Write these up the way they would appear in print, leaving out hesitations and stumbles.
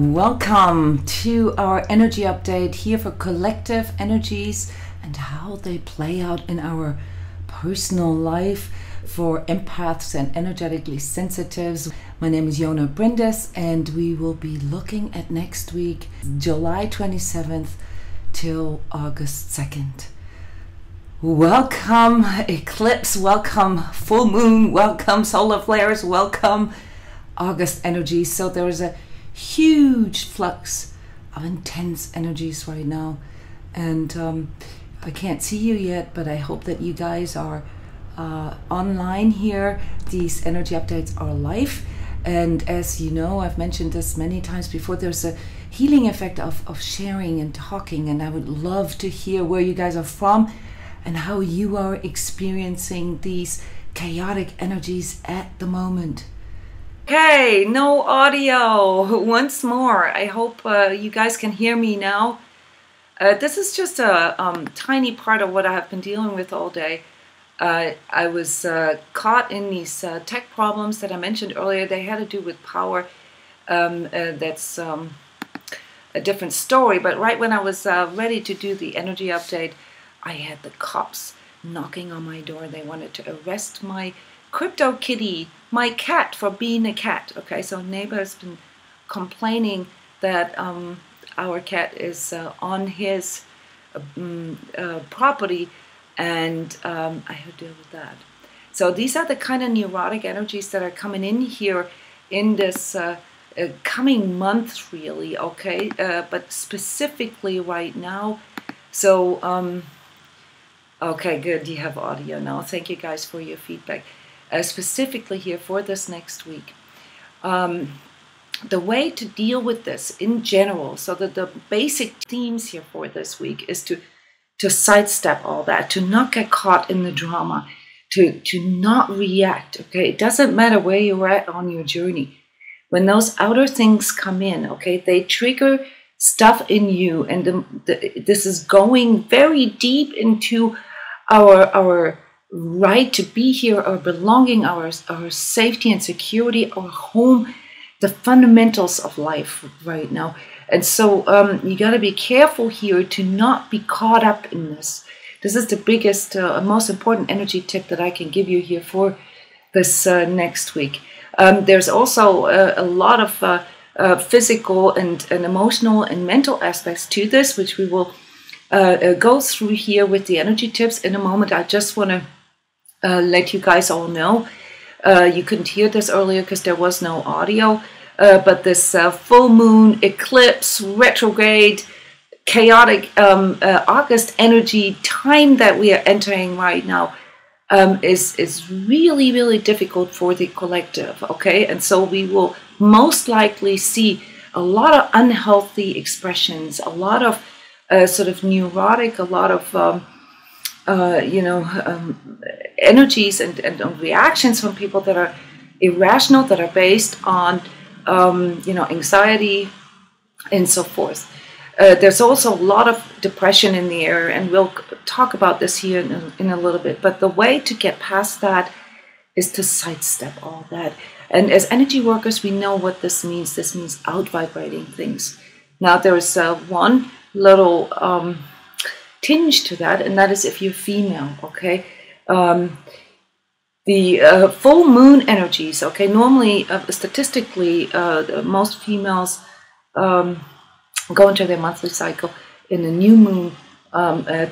Welcome to our energy update here for collective energies and how they play out in our personal life for empaths and energetically sensitives. My name is Jona Bryndis, and we will be looking at next week, July 27th till August 2nd. Welcome eclipse, welcome full moon, welcome solar flares, welcome August energy. So there is a huge flux of intense energies right now, and I can't see you yet, but I hope that you guys are online here. These energy updates are live, and as you know, I've mentioned this many times before, there's a healing effect of sharing and talking, and I would love to hear where you guys are from and how you are experiencing these chaotic energies at the moment. Okay, no audio once more. I hope you guys can hear me now. This is just a tiny part of what I have been dealing with all day. I was caught in these tech problems that I mentioned earlier. They had to do with power. That's a different story. But right when I was ready to do the energy update, I had the cops knocking on my door. They wanted to arrest my crypto kitty, my cat, for being a cat. Okay, so neighbor has been complaining that our cat is on his property, and I have to deal with that. So these are the kind of neurotic energies that are coming in here in this coming month, really. Okay, but specifically right now. So okay, good, you have audio now. Thank you guys for your feedback. Specifically here for this next week. The way to deal with this in general, so that the basic themes here for this week is to sidestep all that, to not get caught in the drama, to not react, okay? It doesn't matter where you're at on your journey. When those outer things come in, okay, they trigger stuff in you, and this is going very deep into our right to be here, our belonging, our safety and security, our home, the fundamentals of life right now. And so you got to be careful here to not be caught up in this. This is the biggest, most important energy tip that I can give you here for this next week. There's also a lot of physical and emotional and mental aspects to this, which we will go through here with the energy tips in a moment. I just want to let you guys all know. You couldn't hear this earlier because there was no audio, but this full moon, eclipse, retrograde, chaotic August energy time that we are entering right now is really, really difficult for the collective, okay? And so we will most likely see a lot of unhealthy expressions, a lot of sort of neurotic, a lot of energies and reactions from people that are irrational, that are based on anxiety and so forth. There's also a lot of depression in the air, and we'll talk about this here in a little bit. But the way to get past that is to sidestep all that. And as energy workers, we know what this means. This means out-vibrating things. Now, there is one little tinge to that, and that is if you're female, okay? The full moon energies, okay? Normally, statistically, most females go into their monthly cycle in a new moon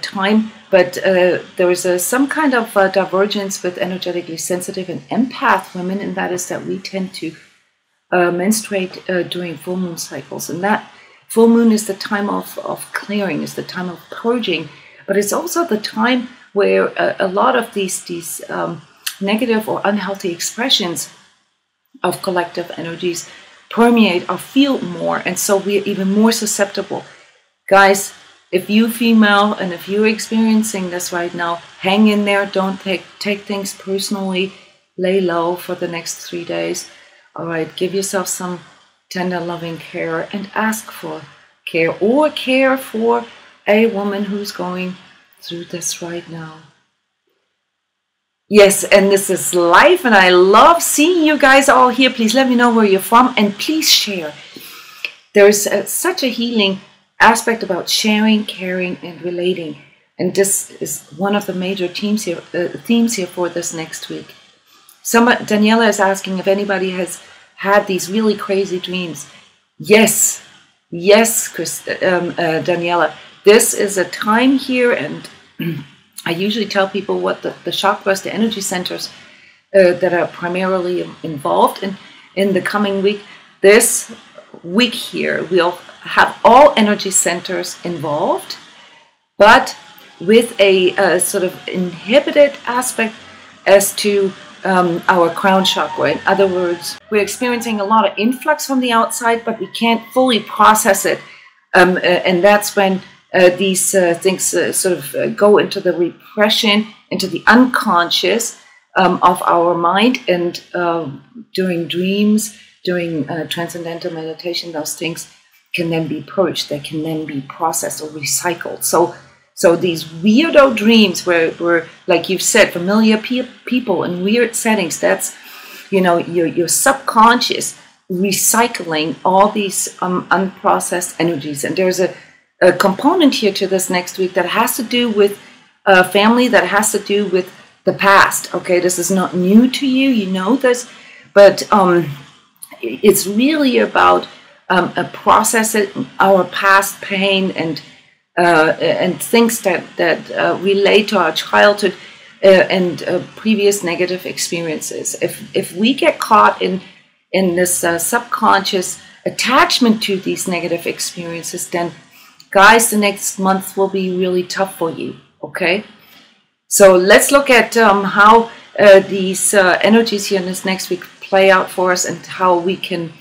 time, but there is some kind of divergence with energetically sensitive and empath women, and that is that we tend to menstruate during full moon cycles, and that full moon is the time of clearing, is the time of purging, but it's also the time where a lot of these negative or unhealthy expressions of collective energies permeate or feel more, and so we're even more susceptible. Guys, if you female and if you're experiencing this right now, hang in there. Don't take things personally. Lay low for the next 3 days. All right, give yourself some tender, loving care and ask for care, or care for a woman who's going through this right now. Yes, and this is live, and I love seeing you guys all here. Please let me know where you're from, and please share. There's such a healing aspect about sharing, caring, and relating. And this is one of the major themes here for this next week. Daniela is asking if anybody has had these really crazy dreams. Yes, Daniela. This is a time here, and I usually tell people what the chakras, the energy centers that are primarily involved in the coming week. This week here, we'll have all energy centers involved, but with a sort of inhibited aspect as to our crown chakra. In other words, we're experiencing a lot of influx from the outside, but we can't fully process it. And that's when these things sort of go into the repression, into the unconscious of our mind. And during dreams, during transcendental meditation, those things can then be purged. They can then be processed or recycled. So these weirdo dreams where like you've said, familiar people in weird settings, that's, your subconscious recycling all these unprocessed energies. And there's a component here to this next week that has to do with family, that has to do with the past. Okay, this is not new to you, you know this, but it's really about processing our past pain and things that relate to our childhood and previous negative experiences. If we get caught in this subconscious attachment to these negative experiences, then guys, the next month will be really tough for you. Okay, so let's look at how these energies here in this next week play out for us, and how we can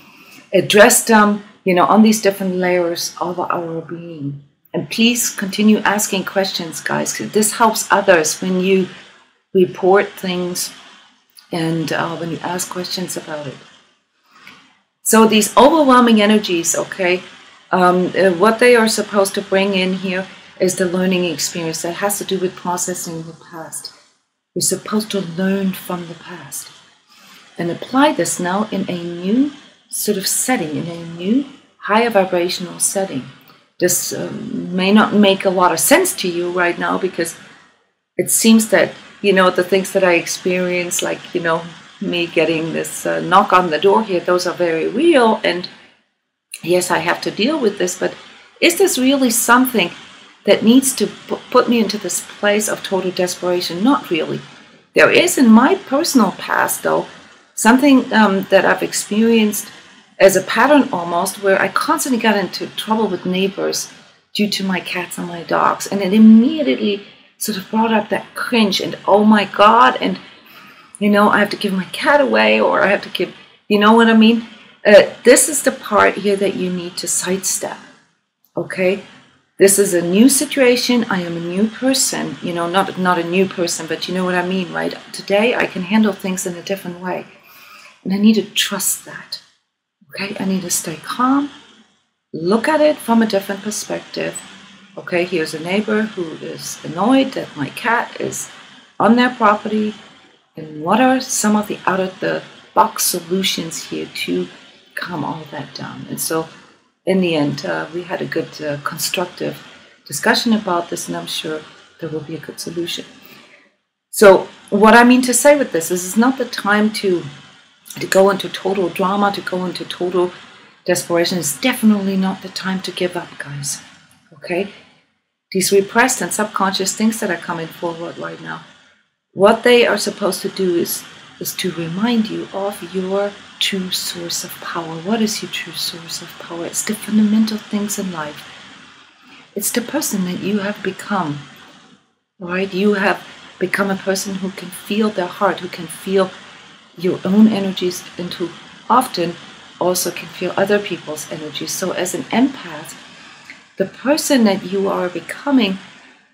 address them, on these different layers of our being. And please continue asking questions, guys, because this helps others when you report things and when you ask questions about it. So these overwhelming energies, okay, what they are supposed to bring in here is the learning experience that has to do with processing the past. We're supposed to learn from the past and apply this now in a new sort of setting, in a new higher vibrational setting. This may not make a lot of sense to you right now, because it seems that, the things that I experience, like, me getting this knock on the door here, those are very real. And yes, I have to deal with this, but is this really something that needs to put me into this place of total desperation? Not really. There is in my personal past, though, something that I've experienced as a pattern almost, where I constantly got into trouble with neighbors due to my cats and my dogs. And it immediately sort of brought up that cringe and, oh my God, and, I have to give my cat away, or I have to give, you know what I mean? This is the part here that you need to sidestep, okay? This is a new situation. I am a new person, not a new person, but you know what I mean, right? Today I can handle things in a different way. And I need to trust that. Okay, I need to stay calm, look at it from a different perspective. Okay, here's a neighbor who is annoyed that my cat is on their property, and what are some of the out-of-the-box solutions here to calm all that down? And so, in the end, we had a good, constructive discussion about this, and I'm sure there will be a good solution. So, what I mean to say with this is, it's not the time to go into total drama, to go into total desperation. Is definitely not the time to give up, guys. Okay? These repressed and subconscious things that are coming forward right now, what they are supposed to do is to remind you of your true source of power. What is your true source of power? It's the fundamental things in life. It's the person that you have become. Right? You have become a person who can feel their heart, who can feel your own energies, and who often also can feel other people's energies. So as an empath, the person that you are becoming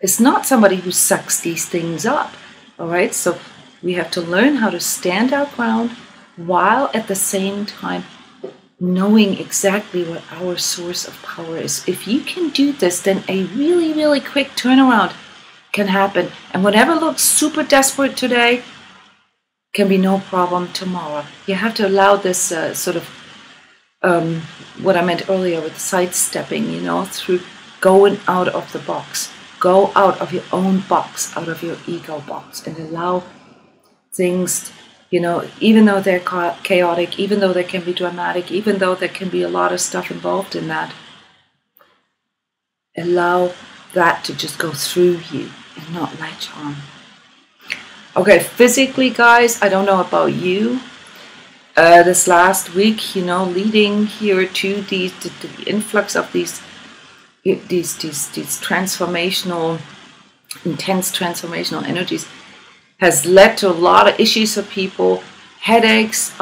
is not somebody who sucks these things up. All right, so we have to learn how to stand our ground while at the same time knowing exactly what our source of power is. If you can do this, then a really, really quick turnaround can happen. And whatever looks super desperate today can be no problem tomorrow. You have to allow this sort of what I meant earlier with sidestepping, through going out of the box. Go out of your own box, out of your ego box, and allow things, even though they're chaotic, even though they can be dramatic, even though there can be a lot of stuff involved in that, allow that to just go through you and not latch on. Okay, physically, guys, I don't know about you. This last week, leading here to the influx of these transformational, intense transformational energies has led to a lot of issues for people, headaches.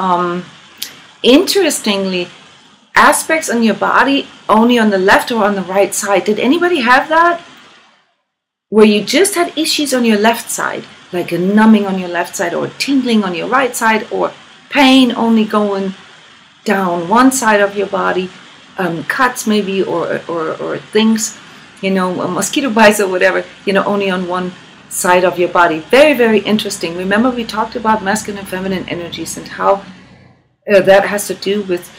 Interestingly, aspects on your body only on the left or on the right side. Did anybody have that? Where you just had issues on your left side, like a numbing on your left side or tingling on your right side, or pain only going down one side of your body, cuts maybe, or things, mosquito bites or whatever, only on one side of your body. Very, very interesting. Remember, we talked about masculine and feminine energies and how that has to do with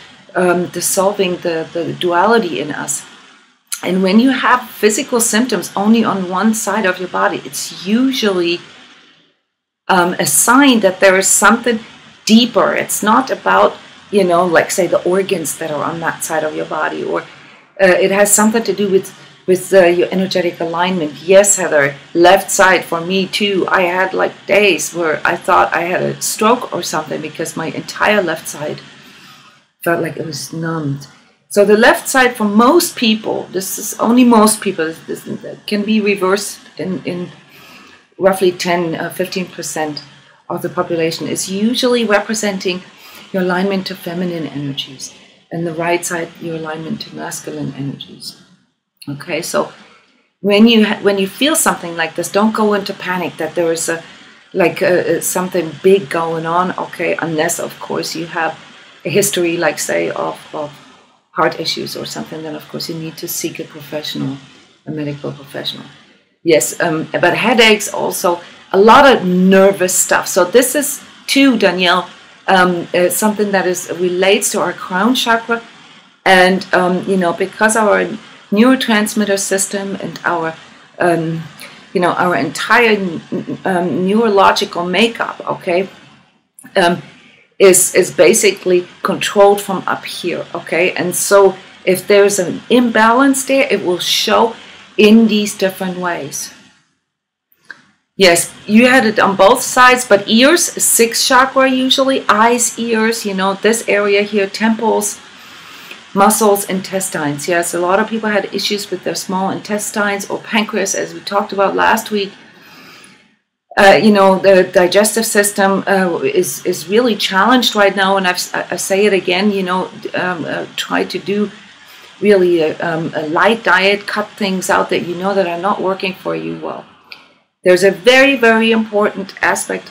dissolving the duality in us. And when you have physical symptoms only on one side of your body, it's usually a sign that there is something deeper. It's not about, like say the organs that are on that side of your body, or it has something to do with your energetic alignment. Yes, Heather, left side for me too. I had like days where I thought I had a stroke or something because my entire left side felt like it was numbed. So the left side for most people, this is only most people, this can be reversed in roughly 10-15% of the population, is usually representing your alignment to feminine energies, and the right side your alignment to masculine energies. Okay, so when you feel something like this, don't go into panic that there is something big going on. Okay, unless of course you have a history, like say of heart issues or something, then of course you need to seek a professional, a medical professional. Yes, but headaches also, a lot of nervous stuff. So this is too, Danielle, something that relates to our crown chakra, and because our neurotransmitter system and our our entire neurological makeup, okay, is basically controlled from up here, okay? And so if there's an imbalance there, it will show in these different ways. Yes, you had it on both sides, but ears, 6th chakra usually, eyes, ears, this area here, temples, muscles, intestines. Yes, a lot of people had issues with their small intestines or pancreas, as we talked about last week. The digestive system is really challenged right now, and I say it again, try to do really a light diet, cut things out that that are not working for you well. There's a very, very important aspect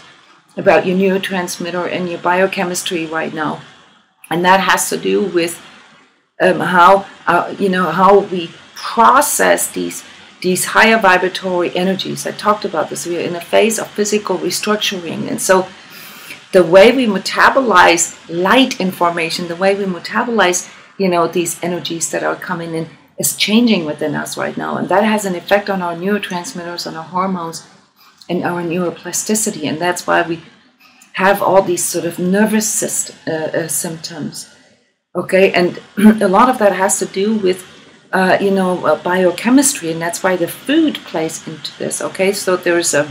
about your neurotransmitter and your biochemistry right now, and that has to do with how we process these higher vibratory energies. I talked about this. We are in a phase of physical restructuring, and so the way we metabolize light information, the way we metabolize these energies that are coming in, is changing within us right now, and that has an effect on our neurotransmitters, on our hormones, and our neuroplasticity, and that's why we have all these sort of nervous symptoms. Okay, and a lot of that has to do with biochemistry, and that's why the food plays into this. Okay, so there's a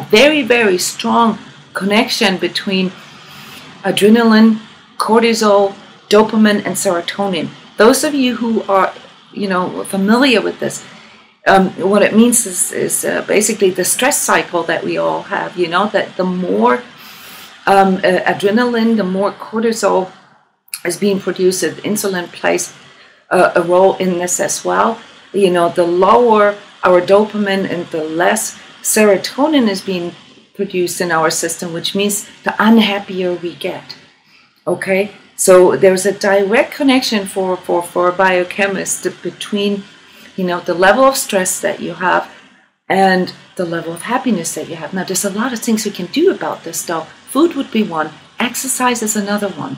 very, very strong connection between adrenaline, cortisol, dopamine, and serotonin. Those of you who are familiar with this, what it means is basically the stress cycle that we all have. That the more adrenaline, the more cortisol is being produced, insulin plays a role in this as well. The lower our dopamine and the less serotonin is being produced in our system, which means the unhappier we get. Okay, so there's a direct connection for biochemists between the level of stress that you have and the level of happiness that you have. Now, there's a lot of things we can do about this, though. Food would be one. Exercise is another one.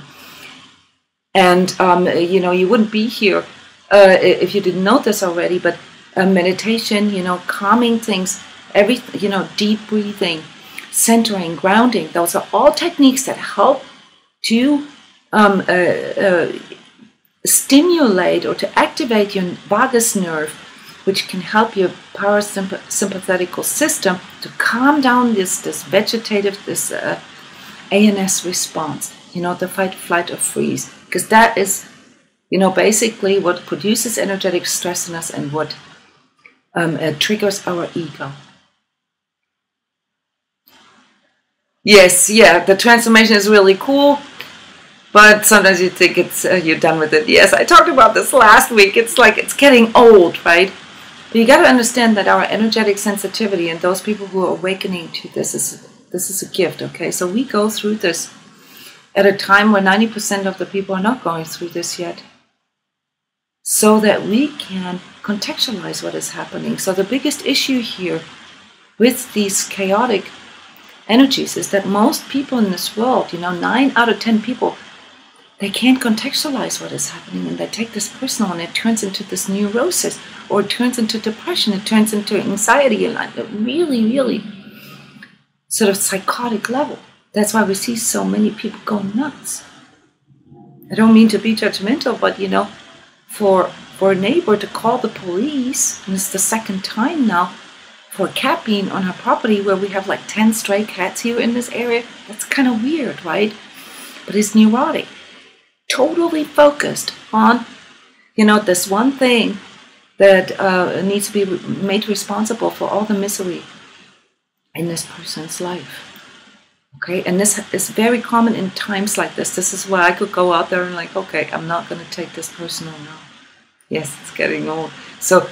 And, you wouldn't be here if you didn't know this already, but meditation, calming things, deep breathing, centering, grounding, those are all techniques that help to stimulate or to activate your vagus nerve, which can help your parasympathetical system to calm down this vegetative, this ANS response, the fight, flight, or freeze, because that is, basically what produces energetic stress in us and what triggers our ego. Yes, yeah, the transformation is really cool, but sometimes you think it's you're done with it. Yes, I talked about this last week. It's like it's getting old, right? But you got to understand that our energetic sensitivity and those people who are awakening to this is a gift, okay? So we go through this at a time where 90% of the people are not going through this yet, so that we can contextualize what is happening. So the biggest issue here with these chaotic energies is that most people in this world, 9 out of 10 people, they can't contextualize what is happening, and they take this personal, and it turns into this neurosis, or it turns into depression, it turns into anxiety, and a really, really sort of psychotic level. That's why we see so many people go nuts. I don't mean to be judgmental, but for a neighbor to call the police, and it's the second time now, for a cat being on her property where we have like 10 stray cats here in this area, that's kind of weird, right? But he's neurotic, totally focused on, this one thing that needs to be made responsible for all the misery in this person's life. Okay, and this is very common in times like this. This is where I could go out there and like, okay, I'm not going to take this personal now. Yes, it's getting old. So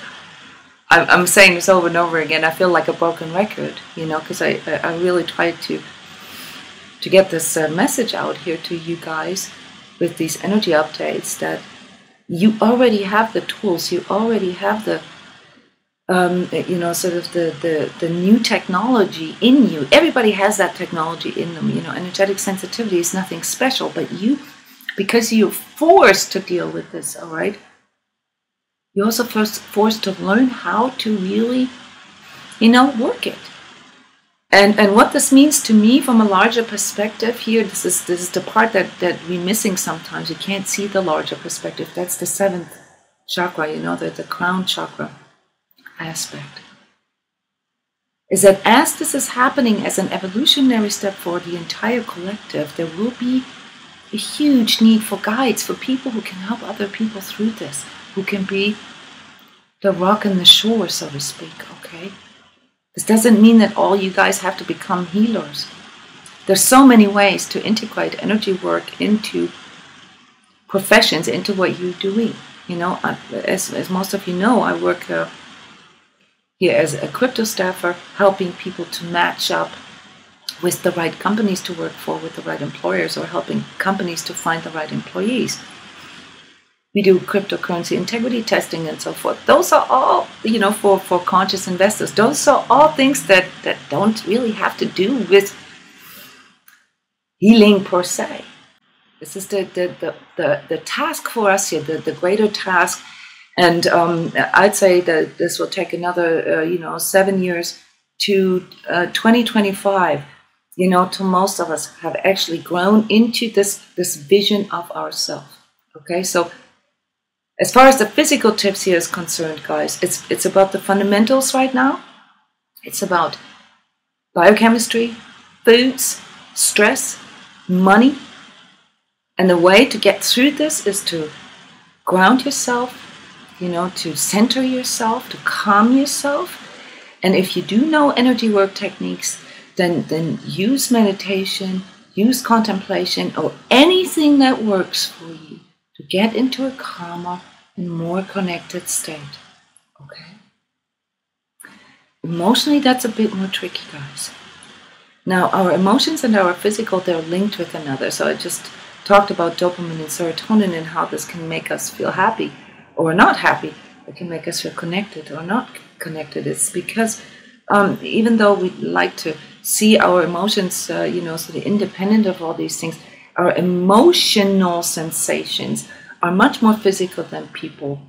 I'm saying this over and over again. I feel like a broken record, because I really tried to get this message out here to you guys with these energy updates, that you already have the tools, you already have the sort of the new technology in you. Everybody has that technology in them. Energetic sensitivity is nothing special, but because you're forced to deal with this, all right, you're also forced to learn how to really, work it. And what this means to me from a larger perspective here, this is the part that we're missing sometimes. You can't see the larger perspective. That's the 7th chakra, the crown chakra aspect. Is that as this is happening as an evolutionary step for the entire collective, there will be a huge need for guides, for people who can help other people through this, who can be the rock and the shore, so to speak, okay? This doesn't mean that all you guys have to become healers. There's so many ways to integrate energy work into professions, into what you're doing. As most of you know, I work here as a crypto staffer, helping people to match up with the right companies to work for, with the right employers, or helping companies to find the right employees. We do cryptocurrency integrity testing and so forth. Those are all, for conscious investors. Those are all things that don't really have to do with healing per se. This is the task for us here, the greater task. And I'd say that this will take another, 7 years to 2025, till most of us have actually grown into this vision of ourselves. Okay, so as far as the physical tips here is concerned, guys, it's about the fundamentals right now. It's about biochemistry, foods, stress, money. And the way to get through this is to ground yourself, to center yourself, to calm yourself. And if you do know energy work techniques, then use meditation, use contemplation, or anything that works for you to get into a calmer and more connected state. Okay? Emotionally, that's a bit more tricky, guys. Now, our emotions and our physical, they're linked with another. So I just talked about dopamine and serotonin and how this can make us feel happy or not happy. It can make us feel connected or not connected. It's because even though we like to see our emotions, sort of independent of all these things, Our emotional sensations are much more physical than people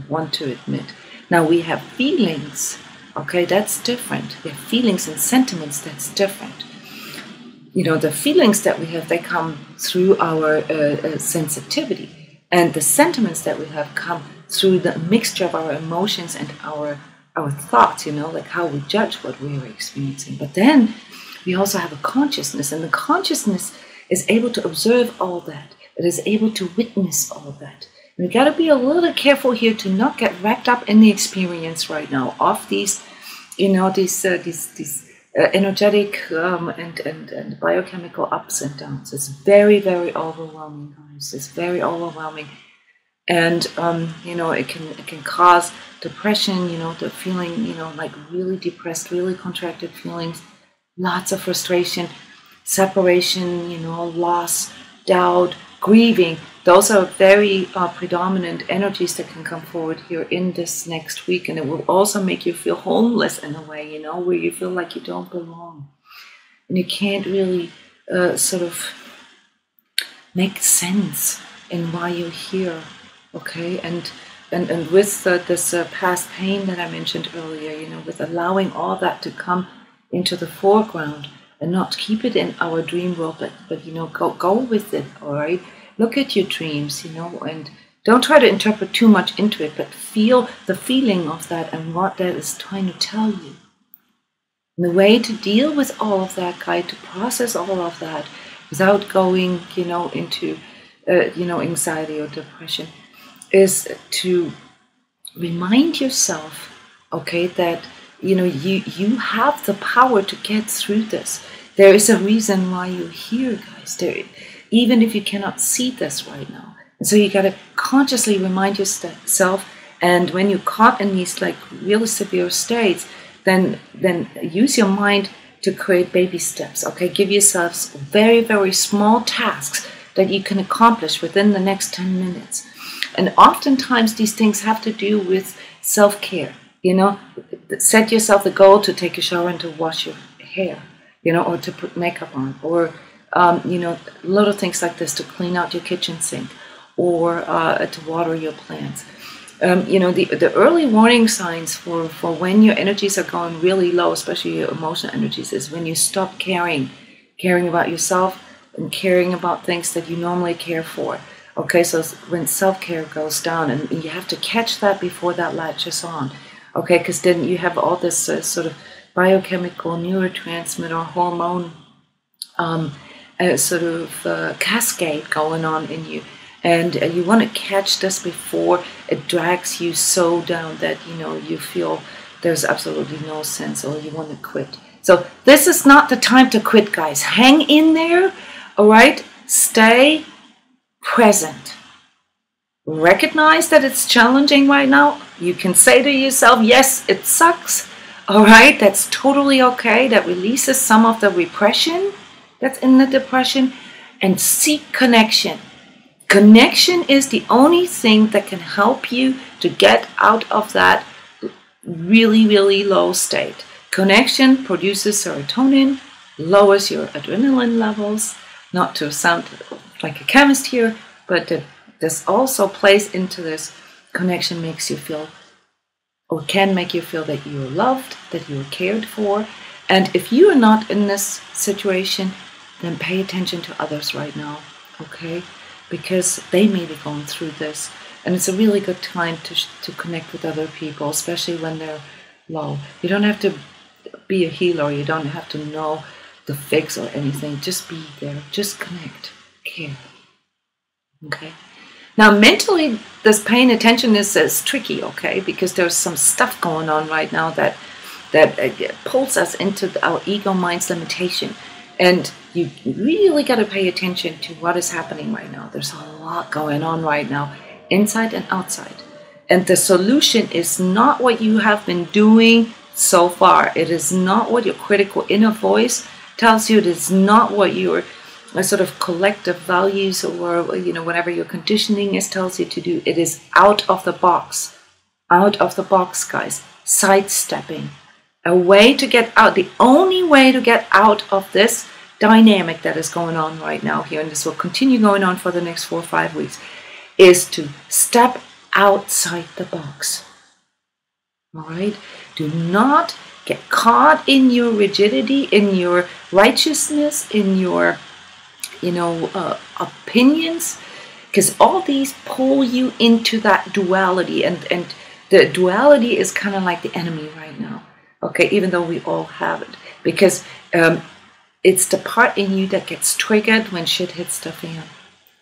want to admit. Now we have feelings, okay, that's different. We have feelings and sentiments, that's different. You know, the feelings that we have, they come through our sensitivity, and the sentiments that we have come through the mixture of our emotions and our thoughts, you know, like how we judge what we are experiencing. But then we also have a consciousness, and the consciousness is able to observe all that. It is able to witness all that. And we got to be a little careful here to not get wrapped up in the experience right now of these, you know, these energetic and biochemical ups and downs. It's very, very overwhelming, guys. It's very overwhelming. And, you know, it can cause depression, you know, the feeling, you know, like really depressed, really contracted feelings, lots of frustration, separation, you know, loss, doubt, grieving. Those are very predominant energies that can come forward here in this next week. And it will also make you feel homeless in a way, you know, where you feel like you don't belong. And you can't really sort of make sense in why you're here. Okay, and with this past pain that I mentioned earlier, you know, with allowing all that to come into the foreground and not keep it in our dream world, but you know, go with it, all right? Look at your dreams, you know, and don't try to interpret too much into it, but feel the feeling of that and what that is trying to tell you. And the way to deal with all of that, guide, to process all of that without going, you know, into, you know, anxiety or depression, is to remind yourself, okay, that, you know, you have the power to get through this. There is a reason why you're here, guys. Even if you cannot see this right now. And so you got to consciously remind yourself, and when you're caught in these like really severe states, then use your mind to create baby steps, okay? Give yourselves very, very small tasks that you can accomplish within the next 10 minutes. And oftentimes these things have to do with self-care, you know? Set yourself the goal to take a shower and to wash your hair, you know, or to put makeup on, or, you know, little things like this, to clean out your kitchen sink, or to water your plants. You know, the early warning signs for when your energies are going really low, especially your emotional energies, is when you stop caring about yourself and caring about things that you normally care for. Okay, so when self-care goes down, and you have to catch that before that latches on. Okay, because then you have all this sort of biochemical neurotransmitter hormone sort of cascade going on in you. And you want to catch this before it drags you so down that, you know, you feel there's absolutely no sense, or you want to quit. So this is not the time to quit, guys. Hang in there, all right? Stay present. Recognize that it's challenging right now. You can say to yourself, yes, it sucks. All right, that's totally okay. That releases some of the repression that's in the depression. And seek connection. Connection is the only thing that can help you to get out of that really, really low state. Connection produces serotonin, lowers your adrenaline levels. Not to sound like a chemist here, but this also plays into this. Connection makes you feel, or can make you feel, that you are loved, that you are cared for. And if you are not in this situation, then pay attention to others right now, okay? Because they may be going through this. And it's a really good time to connect with other people, especially when they're low. You don't have to be a healer. You don't have to know the fix or anything. Just be there. Just connect. Care. Okay? Now, mentally, this paying attention is tricky, okay? Because there's some stuff going on right now that pulls us into our ego mind's limitation. And you really got to pay attention to what is happening right now. There's a lot going on right now, inside and outside. And the solution is not what you have been doing so far. It is not what your critical inner voice tells you. It is not what your sort of collective values, or, you know, whatever your conditioning is, tells you to do. It is out of the box. Out of the box, guys. Sidestepping. A way to get out. The only way to get out of this dynamic that is going on right now here, and this will continue going on for the next 4 or 5 weeks, is to step outside the box. All right? Do not get caught in your rigidity, in your righteousness, in your, opinions, because all these pull you into that duality, and the duality is kind of like the enemy right now. Okay, even though we all have it, because it's the part in you that gets triggered when shit hits the fan.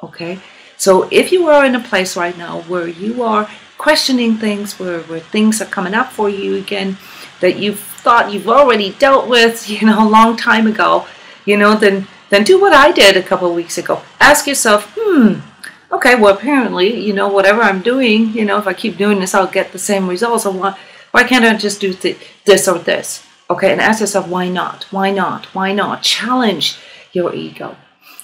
Okay, so if you are in a place right now where you are questioning things, where things are coming up for you again that you've thought you've already dealt with, a long time ago, then do what I did a couple of weeks ago. Ask yourself, okay, well, apparently, whatever I'm doing, if I keep doing this, I'll get the same results. So why can't I just do this or this? Okay, and ask yourself, why not? Why not? Why not? Challenge your ego.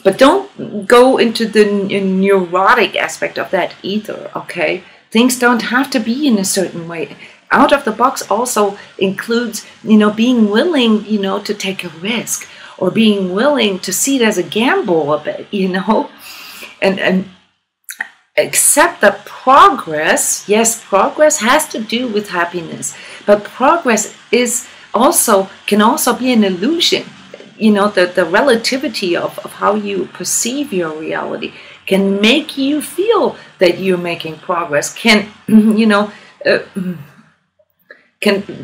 But don't go into the neurotic aspect of that either, okay? Things don't have to be in a certain way. Out of the box also includes, being willing, to take a risk, or being willing to see it as a gamble a bit, and accept that progress, yes, progress has to do with happiness, but progress can also be an illusion. The relativity of how you perceive your reality can make you feel that you're making progress, can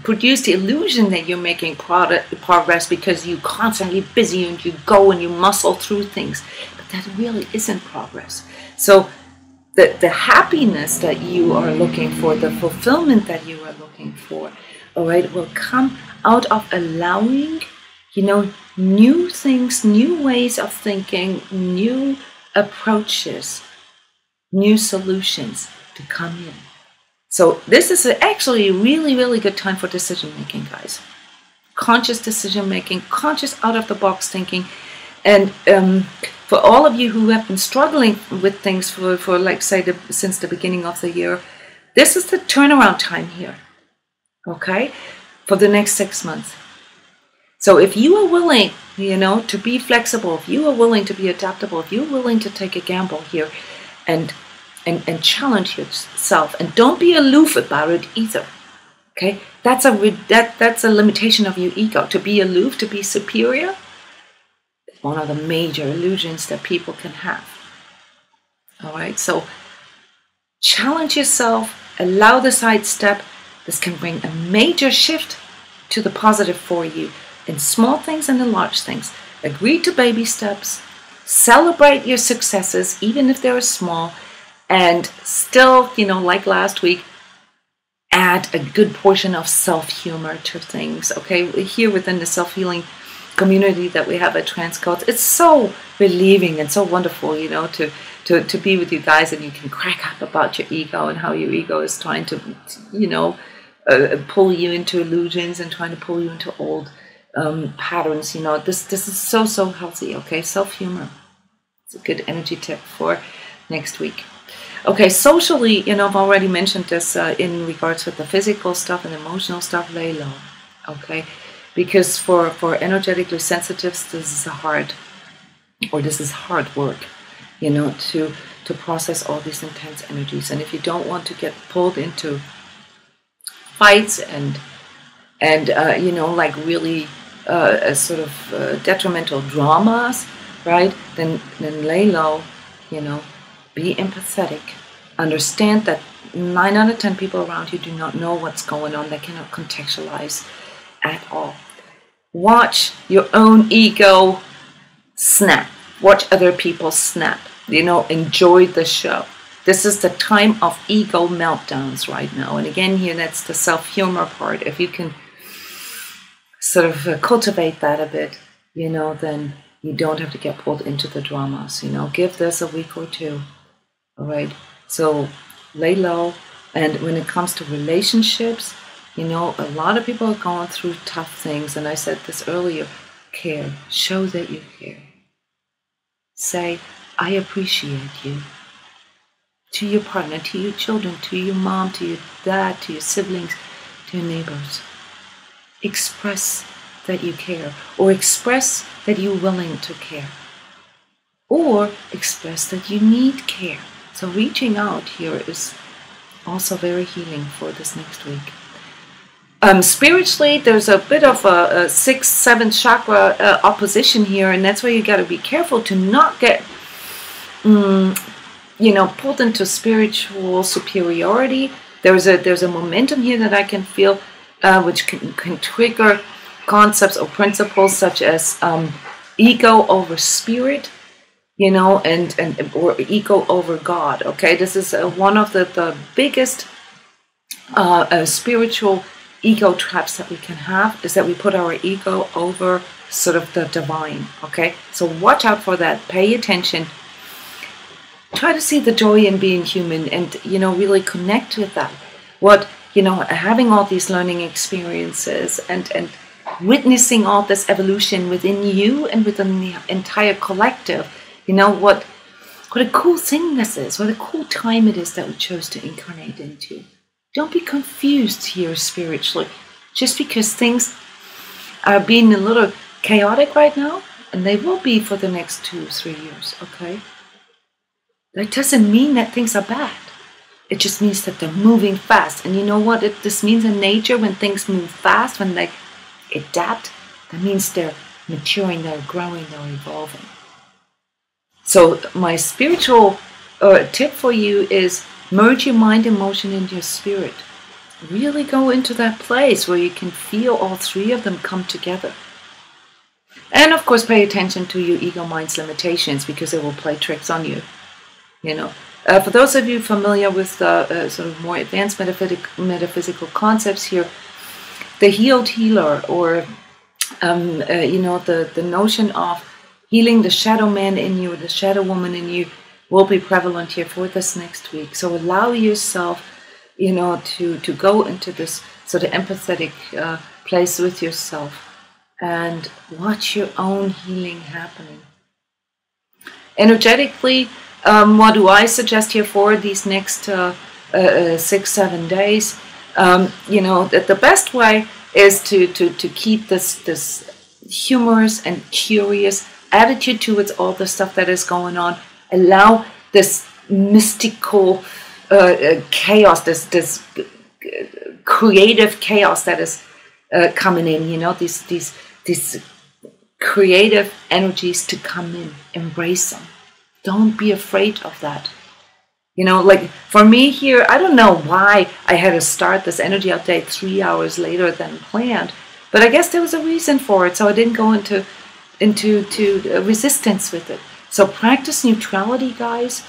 produce the illusion that you're making progress because you're constantly busy and you go and you muscle through things, but that really isn't progress. So the happiness that you are looking for, the fulfillment that you are looking for, all right, will come out of allowing, new things, new ways of thinking, new approaches, new solutions to come in. So this is actually a really, really good time for decision making, guys. Conscious decision making, conscious out of the box thinking. And for all of you who have been struggling with things for like, say, since the beginning of the year, this is the turnaround time here, okay, for the next 6 months. So if you are willing, to be flexible, if you are willing to be adaptable, if you're willing to take a gamble here and challenge yourself, and don't be aloof about it either, okay? That's a limitation of your ego. To be aloof, to be superior, is one of the major illusions that people can have. All right, so challenge yourself, allow the sidestep. This can bring a major shift to the positive for you in small things and in large things. Agree to baby steps, celebrate your successes, even if they're small, and still, like last week, add a good portion of self-humor to things, okay? Here within the self-healing community that we have at transCODES, it's so relieving and so wonderful, to be with you guys, and you can crack up about your ego and how your ego is trying to, pull you into illusions and trying to pull you into old patterns. This is so healthy, okay? Self-humor. It's a good energy tip for next week. Okay, socially, I've already mentioned this in regards with the physical stuff and emotional stuff, lay low, okay? Because for energetically sensitives, this is hard work, to process all these intense energies. And if you don't want to get pulled into fights and like really sort of detrimental dramas, right? Then lay low, be empathetic. Understand that 9 out of 10 people around you do not know what's going on. They cannot contextualize at all. Watch your own ego snap. Watch other people snap. Enjoy the show. This is the time of ego meltdowns right now. And again, here, that's the self-humor part. If you can sort of cultivate that a bit, then you don't have to get pulled into the dramas. Give this a week or two. All right. So lay low. And when it comes to relationships, a lot of people are going through tough things. And I said this earlier, care. Show that you care. Say, I appreciate you. To your partner, to your children, to your mom, to your dad, to your siblings, to your neighbors. Express that you care, or express that you're willing to care, or express that you need care. So reaching out here is also very healing for this next week. Spiritually, there's a bit of a 6th, 7th chakra opposition here, and that's why you got to be careful to not get, pulled into spiritual superiority. There's a momentum here that I can feel, which can trigger concepts or principles such as ego over spirit, and or ego over God. Okay, this is one of the biggest spiritual ego traps that we can have, is that we put our ego over sort of the divine. Okay, so watch out for that. Pay attention. Try to see the joy in being human, and really connect with that. Having all these learning experiences and witnessing all this evolution within you and within the entire collective. What a cool thing this is. What a cool time it is that we chose to incarnate into. Don't be confused here spiritually. Just because things are being a little chaotic right now, and they will be for the next 2 or 3 years, okay? That doesn't mean that things are bad. It just means that they're moving fast. And you know what this means in nature? When things move fast, when they adapt, that means they're maturing, they're growing, they're evolving. So my spiritual tip for you is merge your mind, emotion, and your spirit. Really go into that place where you can feel all 3 of them come together. And of course, pay attention to your ego mind's limitations, because it will play tricks on you. For those of you familiar with sort of more advanced metaphysical concepts here, the healed healer, or the notion of healing the shadow man in you, or the shadow woman in you, will be prevalent here for this next week. So allow yourself, to go into this sort of empathetic place with yourself and watch your own healing happening. Energetically, what do I suggest here for these next 6-7 days? The best way is to keep this humorous and curious attitude towards all the stuff that is going on. Allow this mystical chaos, this creative chaos that is coming in. These creative energies to come in. Embrace them. Don't be afraid of that. Like for me here, I don't know why I had to start this energy update 3 hours later than planned, but I guess there was a reason for it, so I didn't go into resistance with it. So practice neutrality, guys.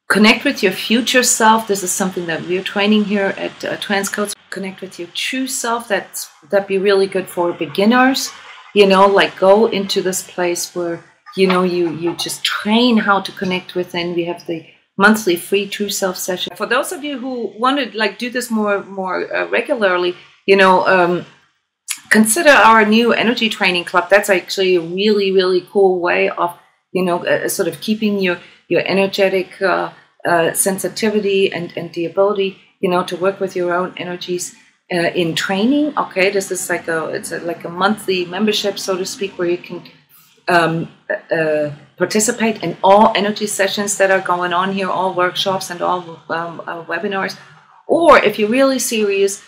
Connect with your future self. This is something that we're training here at transCODES. Connect with your true self. That'd be really good for beginners. Like go into this place where you just train how to connect within. We have the monthly free true self session. For those of you who want to do this more regularly, consider our new energy training club. That's actually a really, really cool way of, sort of keeping your energetic sensitivity and the ability, to work with your own energies in training. Okay, this is like a monthly membership, so to speak, where you can participate in all energy sessions that are going on here, all workshops and all webinars. Or if you're really serious,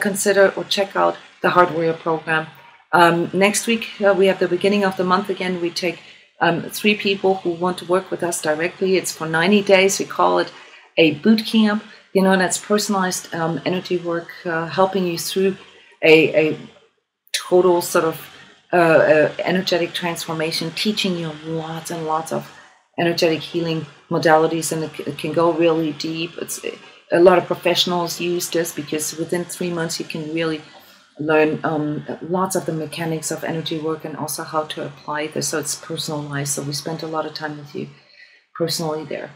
consider or check out the Hardware program. Next week, we have the beginning of the month again. We take 3 people who want to work with us directly. It's for 90 days. We call it a boot camp. That's personalized energy work, helping you through a total sort of energetic transformation, teaching you lots and lots of energetic healing modalities, and it can go really deep. It's a lot of professionals use this because within 3 months you can really learn lots of the mechanics of energy work and also how to apply this. So it's personalized. So we spent a lot of time with you personally there.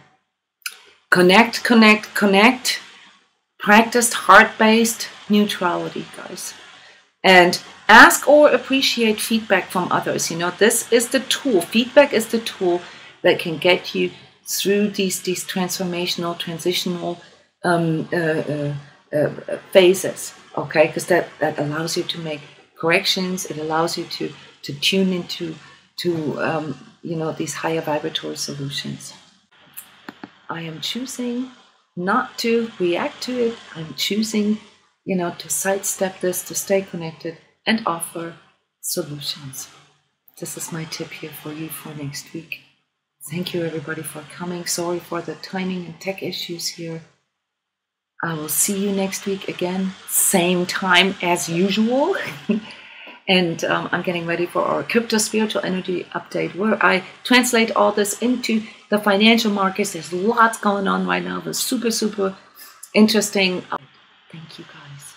Connect. Practice heart-based neutrality, guys. And ask or appreciate feedback from others. This is the tool. Feedback is the tool that can get you through these transformational, transitional phases. Okay, because that allows you to make corrections. It allows you to tune into these higher vibratory solutions. I am choosing not to react to it. I'm choosing, to sidestep this, to stay connected and offer solutions. This is my tip here for you for next week. Thank you everybody for coming. Sorry for the timing and tech issues here. I will see you next week again, same time as usual. And I'm getting ready for our crypto spiritual energy update, where I translate all this into the financial markets. There's lots going on right now. That's super, super interesting. Thank you guys.